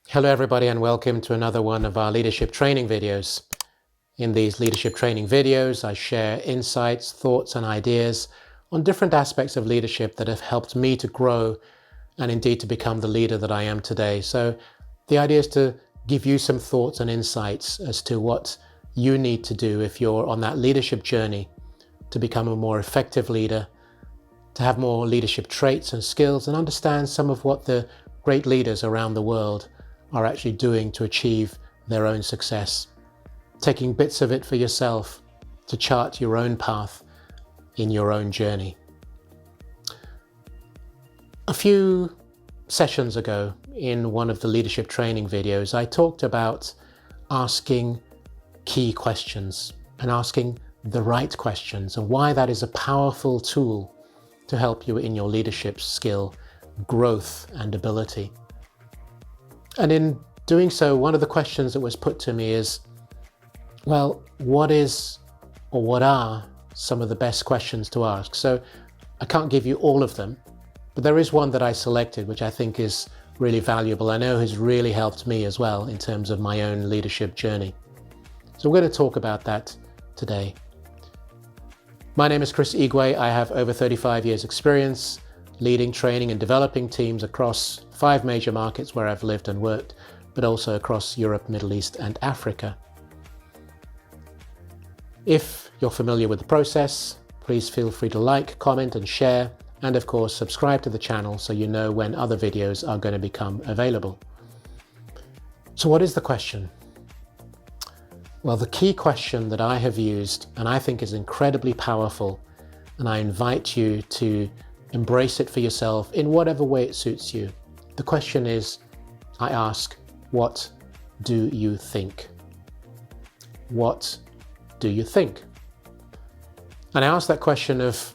Hello everybody and welcome to another one of our leadership training videos. In these leadership training videos, I share insights, thoughts and ideas on different aspects of leadership that have helped me to grow and indeed to become the leader that I am today. So the idea is to give you some thoughts and insights as to what you need to do if you're on that leadership journey to become a more effective leader, to have more leadership traits and skills and understand some of what the great leaders around the world are actually doing to achieve their own success, taking bits of it for yourself to chart your own path in your own journey. A few sessions ago in one of the leadership training videos, I talked about asking key questions and asking the right questions and why that is a powerful tool to help you in your leadership skill, growth and ability. And in doing so, one of the questions that was put to me is, well, what are some of the best questions to ask? So I can't give you all of them, but there is one that I selected, which I think is really valuable. I know has really helped me as well in terms of my own leadership journey. So we're going to talk about that today. My name is Chris Igwe. I have over 35 years experience leading, training and developing teams across 5 major markets where I've lived and worked, but also across Europe, Middle East and Africa. If you're familiar with the process, please feel free to like, comment and share, and of course subscribe to the channel so you know when other videos are going to become available. So what is the question? Well, the key question that I have used and I think is incredibly powerful, and I invite you to embrace it for yourself in whatever way it suits you. The question is, I ask, what do you think? What do you think? And I ask that question of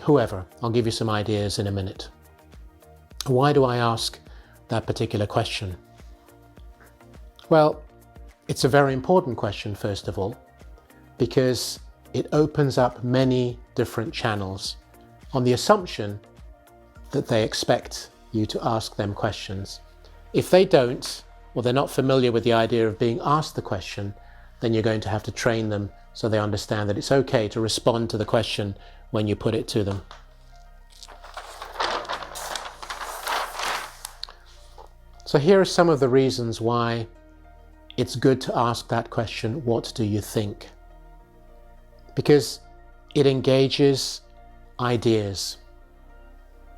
whoever. I'll give you some ideas in a minute. Why do I ask that particular question? Well, it's a very important question, first of all, because it opens up many different channels on the assumption that they expect you to ask them questions. If they don't, or they're not familiar with the idea of being asked the question, then you're going to have to train them so they understand that it's okay to respond to the question when you put it to them. So here are some of the reasons why it's good to ask that question, what do you think? Because it engages ideas.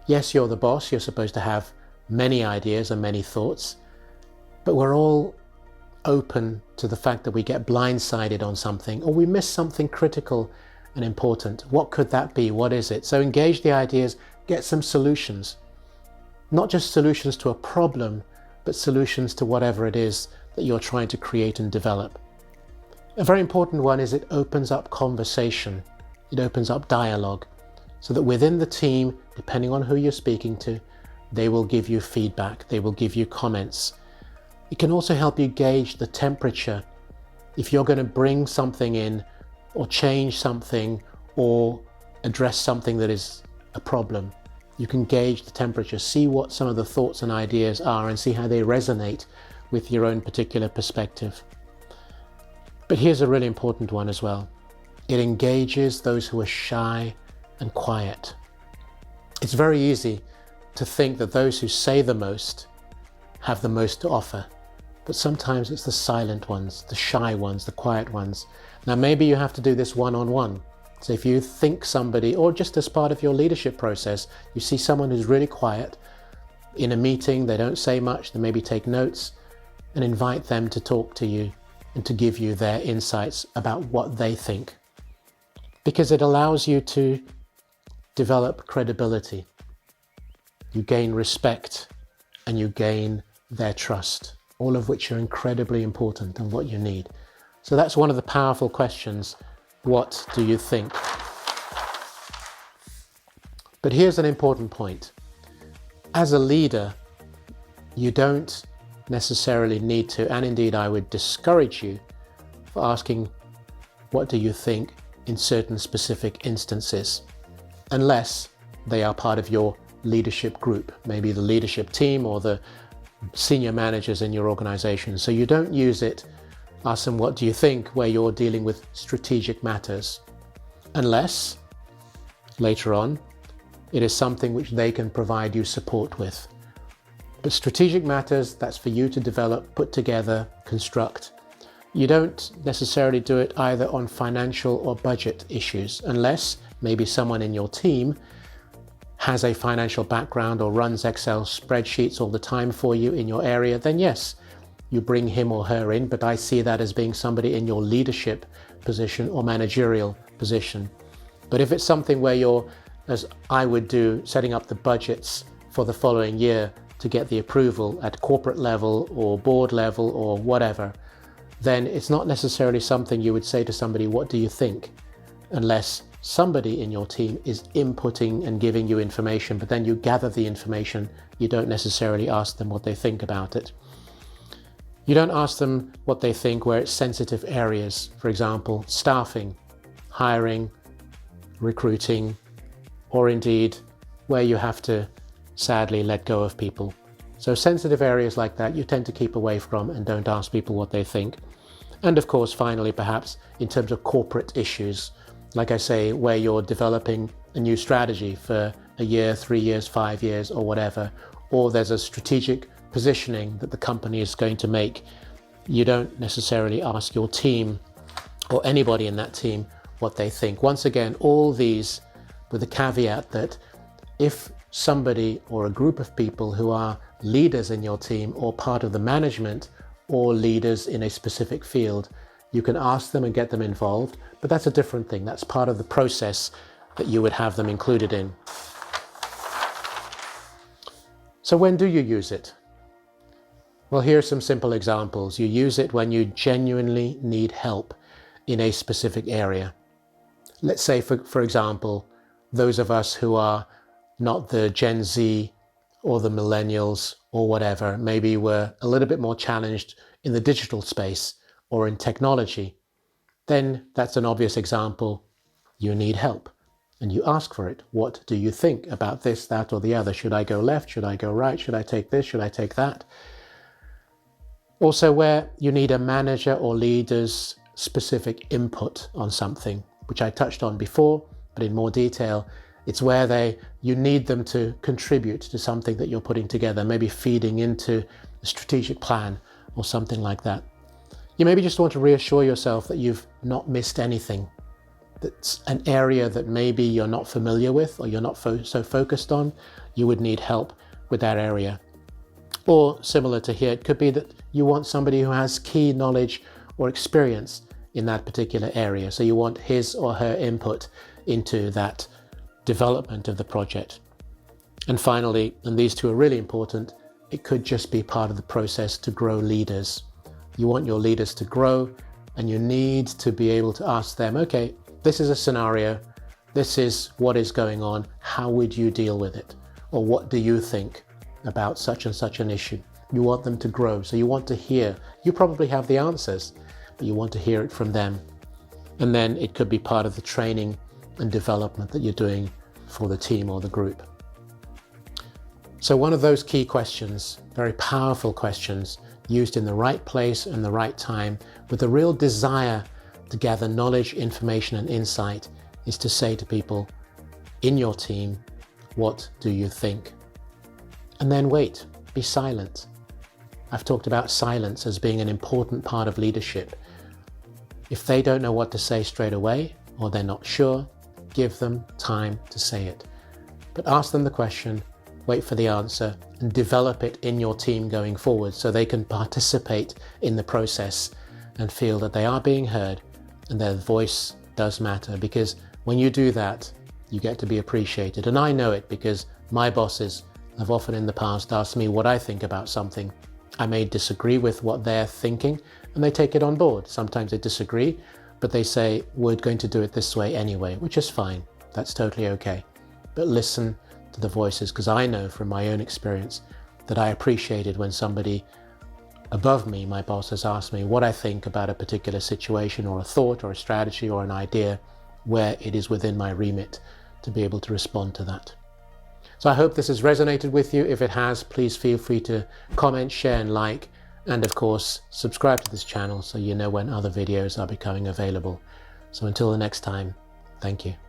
Yes, you're the boss, you're supposed to have many ideas and many thoughts, but we're all open to the fact that we get blindsided on something or we miss something critical and important. What could that be? What is it? So engage the ideas, get some solutions. Not just solutions to a problem, but solutions to whatever it is that you're trying to create and develop. A very important one is it opens up conversation. It opens up dialogue so that within the team, depending on who you're speaking to, they will give you feedback, they will give you comments. It can also help you gauge the temperature. If you're going to bring something in or change something or address something that is a problem, you can gauge the temperature, see what some of the thoughts and ideas are and see how they resonate with your own particular perspective. But here's a really important one as well. It engages those who are shy and quiet. It's very easy to think that those who say the most have the most to offer, but sometimes it's the silent ones, the shy ones, the quiet ones. Now maybe you have to do this one-on-one. So if you think somebody, or just as part of your leadership process, you see someone who's really quiet in a meeting, they don't say much, they maybe take notes, and invite them to talk to you and to give you their insights about what they think. Because it allows you to develop credibility. You gain respect and you gain their trust, all of which are incredibly important and what you need. So that's one of the powerful questions. What do you think? But here's an important point. As a leader, you don't necessarily need to, and indeed I would discourage you for asking, what do you think in certain specific instances, unless they are part of your leadership group, maybe the leadership team or the senior managers in your organization. So you don't use it, ask them what do you think, where you're dealing with strategic matters, unless later on it is something which they can provide you support with. But strategic matters, that's for you to develop, put together, construct. You don't necessarily do it either on financial or budget issues, unless maybe someone in your team has a financial background or runs Excel spreadsheets all the time for you in your area, then yes, you bring him or her in, but I see that as being somebody in your leadership position or managerial position. But if it's something where you're, as I would do, setting up the budgets for the following year to get the approval at corporate level or board level or whatever, then it's not necessarily something you would say to somebody, what do you think? Unless somebody in your team is inputting and giving you information, but then you gather the information, you don't necessarily ask them what they think about it. You don't ask them what they think where it's sensitive areas, for example, staffing, hiring, recruiting, or indeed where you have to sadly let go of people. So sensitive areas like that you tend to keep away from and don't ask people what they think. And of course, finally, perhaps in terms of corporate issues, like I say, where you're developing a new strategy for a year, 3 years, 5 years, or whatever, or there's a strategic positioning that the company is going to make, you don't necessarily ask your team or anybody in that team what they think. Once again, all these with the caveat that if somebody or a group of people who are leaders in your team or part of the management or leaders in a specific field, you can ask them and get them involved, but that's a different thing. That's part of the process that you would have them included in. So when do you use it? Well, here are some simple examples. You use it when you genuinely need help in a specific area. Let's say, for example, those of us who are not the Gen Z or the millennials or whatever, maybe we're a little bit more challenged in the digital space or in technology, then that's an obvious example. You need help and you ask for it. What do you think about this, that, or the other? Should I go left? Should I go right? Should I take this? Should I take that? Also, where you need a manager or leader's specific input on something, which I touched on before, but in more detail, it's where you need them to contribute to something that you're putting together, maybe feeding into a strategic plan or something like that. You maybe just want to reassure yourself that you've not missed anything. That's an area that maybe you're not familiar with or you're not so focused on. You would need help with that area. Or similar to here, it could be that you want somebody who has key knowledge or experience in that particular area. So you want his or her input into that development of the project. And finally, and these two are really important, it could just be part of the process to grow leaders. You want your leaders to grow and you need to be able to ask them, okay, this is a scenario, this is what is going on, how would you deal with it? Or what do you think about such and such an issue? You want them to grow, so you want to hear. You probably have the answers, but you want to hear it from them. And then it could be part of the training and development that you're doing for the team or the group. So one of those key questions, very powerful questions, used in the right place and the right time, with a real desire to gather knowledge, information, and insight, is to say to people in your team, what do you think? And then wait, be silent. I've talked about silence as being an important part of leadership. If they don't know what to say straight away, or they're not sure, give them time to say it. But ask them the question, wait for the answer, and develop it in your team going forward so they can participate in the process and feel that they are being heard and their voice does matter. Because when you do that, you get to be appreciated. And I know it because my bosses have often in the past asked me what I think about something. I may disagree with what they're thinking and they take it on board. Sometimes they disagree, but they say, we're going to do it this way anyway, which is fine. That's totally okay. But listen to the voices, because I know from my own experience that I appreciated when somebody above me, my boss, has asked me what I think about a particular situation or a thought or a strategy or an idea where it is within my remit to be able to respond to that. So I hope this has resonated with you. If it has, please feel free to comment, share and like, and of course subscribe to this channel so you know when other videos are becoming available. So until the next time, thank you.